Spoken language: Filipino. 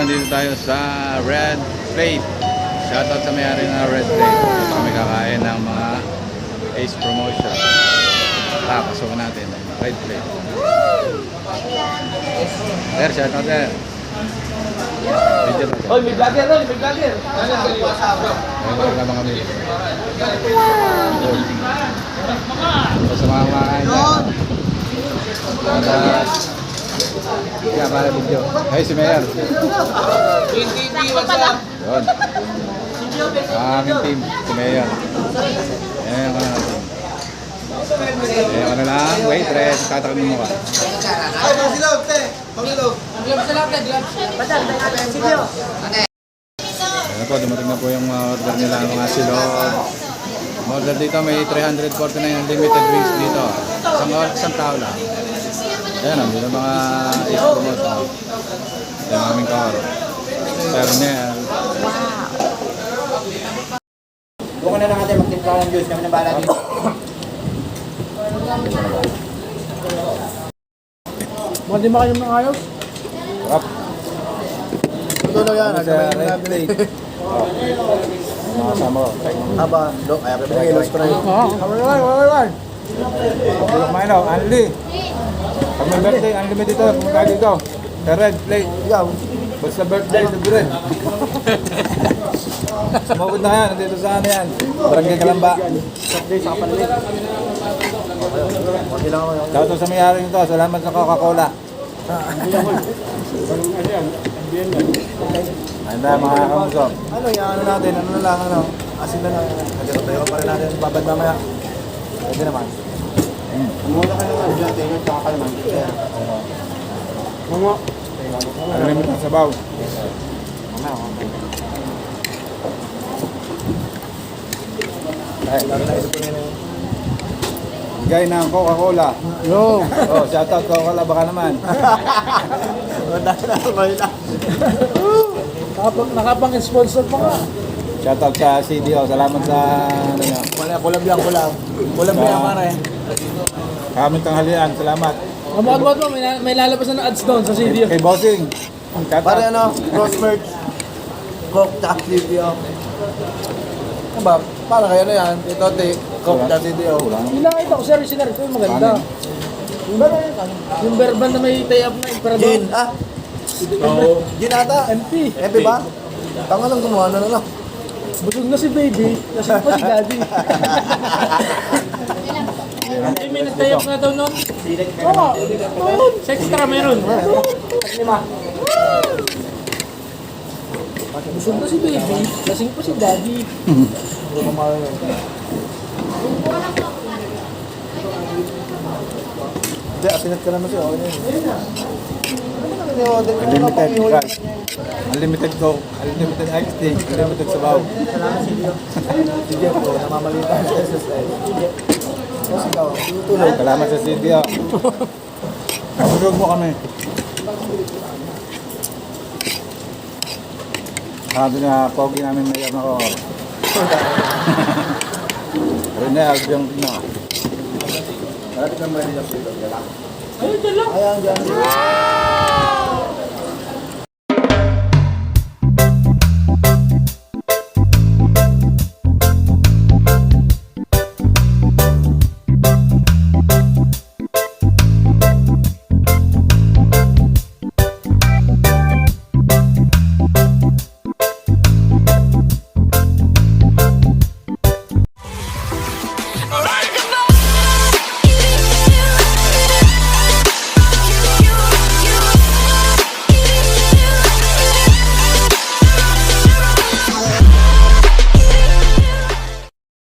nandito tayo sa Red Plate. Shoutout sa may-ari ng Red Plate. Ito kami kakain ng mga Ace Promotion. Pasukan natin. Red Plate. Sir, shoutout sir. Video lang. Oy, may vlogger ron, may vlogger. Ayun lang mga kami. Ito sa mga kumakain dyan. Kaya para video. Ay, si Mayor. Yun. Aming team, si Mayor. Ayan ko na natin. Ayan ko na lang. Waitress, tatakot mo ka. Ay, pangsilog, te. Pangsilog. Ayan po, dumating na po yung order nila, mga silog. Order dito, may 349 unlimited wings dito. Isang tao lang. Ayan, nandito mga Ace Promotion. Ayan, aming kaharo. Pernel. Bukan na lang natin magtimpla ng juice. Kami na bahala dito. Hindi ba kayo mga ayos? Sarap. Ito na yan. Sa Red Plate. Mga kasama ko. Aba, ay, pinagay los pa na yun. Wala. Kumain ako, Anli. Pag may birthday, unlimited dito. Pumunta dito. Sa Red Plate. Ikaw. Basta birthday, libre. Sumugod na yan. Nandito sa ano yan. Barangay Kalamba. Saturday sa kapalit. Okay lang ako. Shoutout sa may-ari nito. Salamat sa Coca-Cola. Anda mga kamuso. Ano yung ano natin? Ano na lang, ano? Asin na lang. Nagkatayo pa rin natin. Babad mamaya. Pwede naman. Muna ka naman. Diyan, tayo tsaka ka naman. Mga. Alam mo sa sabaw. Ay, lalo na ito po yun. Bigay ng Coca-Cola. Yo! Oh, shoutout Coca-Cola baka naman. Nakapang-sponsor pa nga. Shoutout sa CDO. Salamat sa ano nyo. Kulab yan, kulab. Kulab yan, mare. Kaming tanghalian. Salamat. Mabuhat mo, may lalabas na ads doon sa CD. Kay Bossing. Pare Shoutout. ano, cross merch. Coke, tax, CDO. Ano ba? Para kayo na yan. Ito, Coke, tax, CDO. Yung nakita ko, sir, ito yung maganda. Yung Berban na may tie-up na Emperador. Gin, ah. Gin ata. MP. MP ba? Tanga lang gumawa na lang. Busog na si baby, lasing pa si daddy. Ay, may nag-tie-up nga daw nun. Oo, meron. Sa extra meron. Busog na si baby, lasing pa si daddy. Hindi, asinat ka naman siya. Okay na yun. Unlimited guys. Unlimited Coke. Unlimited Iced Tea. Unlimited sabaw. Sige po, namamalita sa SSL. Kasi ikaw, tutulog. Salamat sa CDO. Nabulog mo kami. Sabi na, pogi namin mayor na ko. Renel, yung na. Malapit lang ba nila po ito? Ayun, dyan lang. Ayan, dyan.